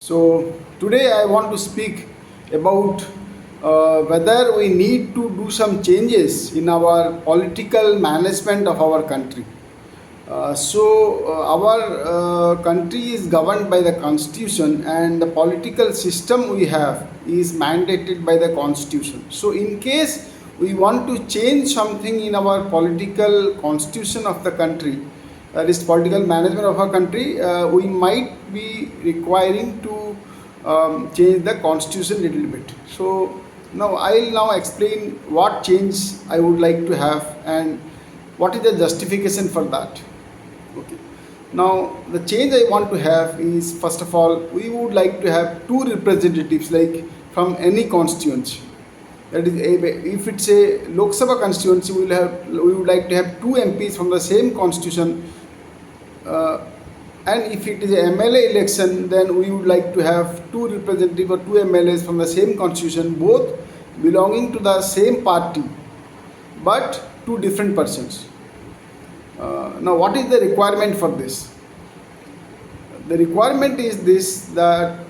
So today I want to speak about whether we need to do some changes in our political management of our country. Our country is governed by the constitution, and the political system we have is mandated by the constitution. So in case we want to change something in our political constitution of the country, that is political management of our country, we might be requiring to change the constitution little bit. So now I'll now explain what change I would like to have and what is the justification for that. Okay. Now the change I want to have is, first of all, we would like to have two representatives like from any constituency. That is, if it's a Lok Sabha constituency, we would like to have two MPs from the same constitution. And if it is a MLA election, then we would like to have two representatives or two MLAs from the same constitution, both belonging to the same party, but two different persons. Now, what is the requirement for this? The requirement is this, that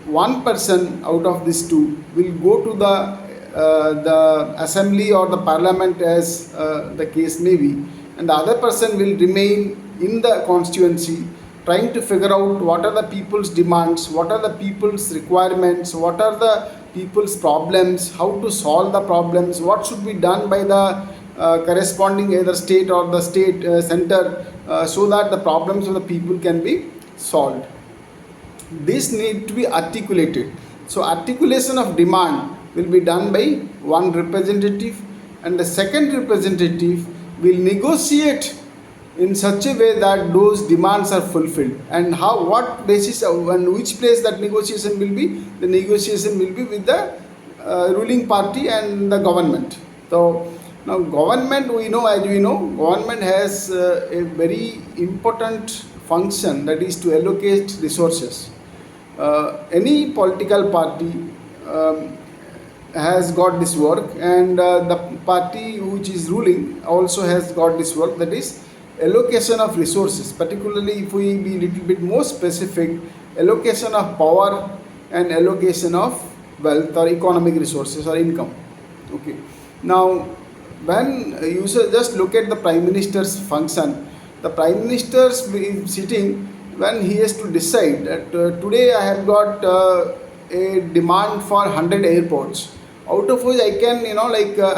one person out of these two will go to the assembly or the parliament, as the case may be, and the other person will remain in the constituency trying to figure out what are the people's demands, what are the people's requirements, what are the people's problems, how to solve the problems, what should be done by the corresponding either state or the state center, so that the problems of the people can be solved. This need to be articulated. So articulation of demand will be done by one representative, and the second representative will negotiate in such a way that those demands are fulfilled. And what basis and which place that negotiation will be? The negotiation will be with the ruling party and the government. So now government, we know, as we know, government has a very important function, that is to allocate resources. Any political party has got this work, and the party which is ruling also has got this work, that is allocation of resources. Particularly if we be little bit more specific, allocation of power and allocation of wealth or economic resources or income. Okay. Now when you just look at the prime minister's function, the prime minister is sitting when he has to decide that today I have got a demand for 100 airports, out of which I can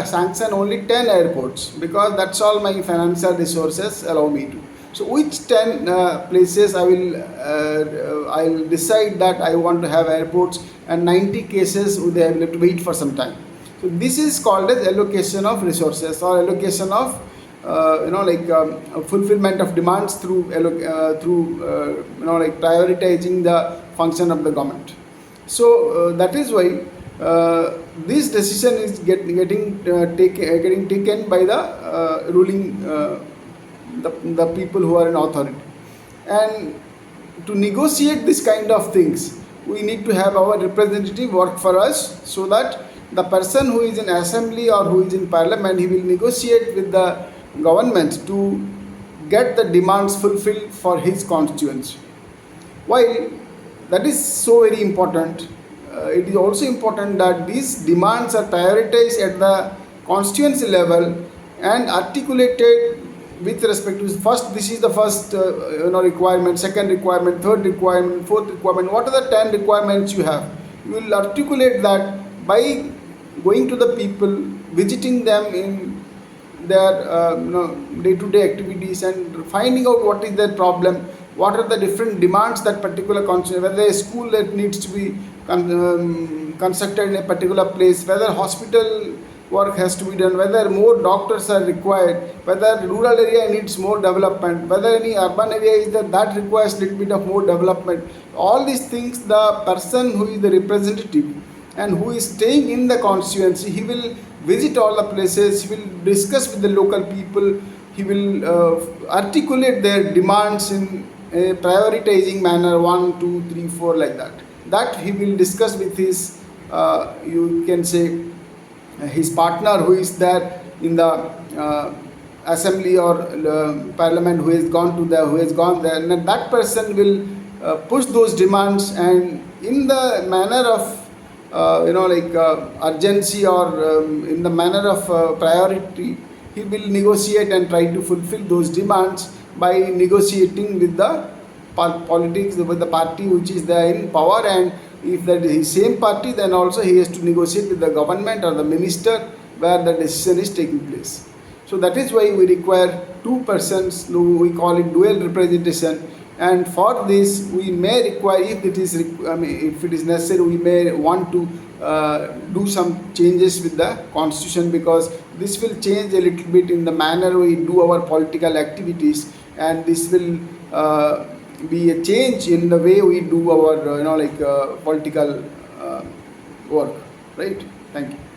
sanction only 10 airports, because that's all my financial resources allow me to. So which 10 places I'll decide that I want to have airports, and 90 cases they have to wait for some time. So this is called as allocation of resources, or allocation of fulfillment of demands through prioritizing the function of the government. So that is why this decision is getting taken by the ruling the people who are in authority. And to negotiate this kind of things, we need to have our representative work for us, so that the person who is in assembly or who is in parliament, he will negotiate with the government to get the demands fulfilled for his constituency. While that is so very important, it is also important that these demands are prioritized at the constituency level and articulated with respect to, first, this is the first requirement, second requirement, third requirement, fourth requirement. What are the 10 requirements you have? You will articulate that by going to the people, visiting them in their day-to-day activities, and finding out what is their problem, what are the different demands that particular constituency, whether a school that needs to be constructed in a particular place, whether hospital work has to be done, whether more doctors are required, whether rural area needs more development, whether any urban area is that requires little bit of more development. All these things, the person who is the representative and who is staying in the constituency, he will visit all the places, he will discuss with the local people, he will articulate their demands in a prioritizing manner, 1, 2, 3, 4, like that. That he will discuss with his, you can say, his partner who is there in the assembly or parliament, who has gone there, and that person will push those demands, and in the manner of urgency, or in the manner of priority, he will negotiate and try to fulfill those demands by negotiating with the politics, with the party which is there in power. And if that is his same party, then also he has to negotiate with the government or the minister where the decision is taking place. So that is why we require two persons, we call it dual representation. And for this we may require, if it is if it is necessary, we may want to do some changes with the constitution, because this will change a little bit in the manner we do our political activities, and this will be a change in the way we do our political work, right? Thank you.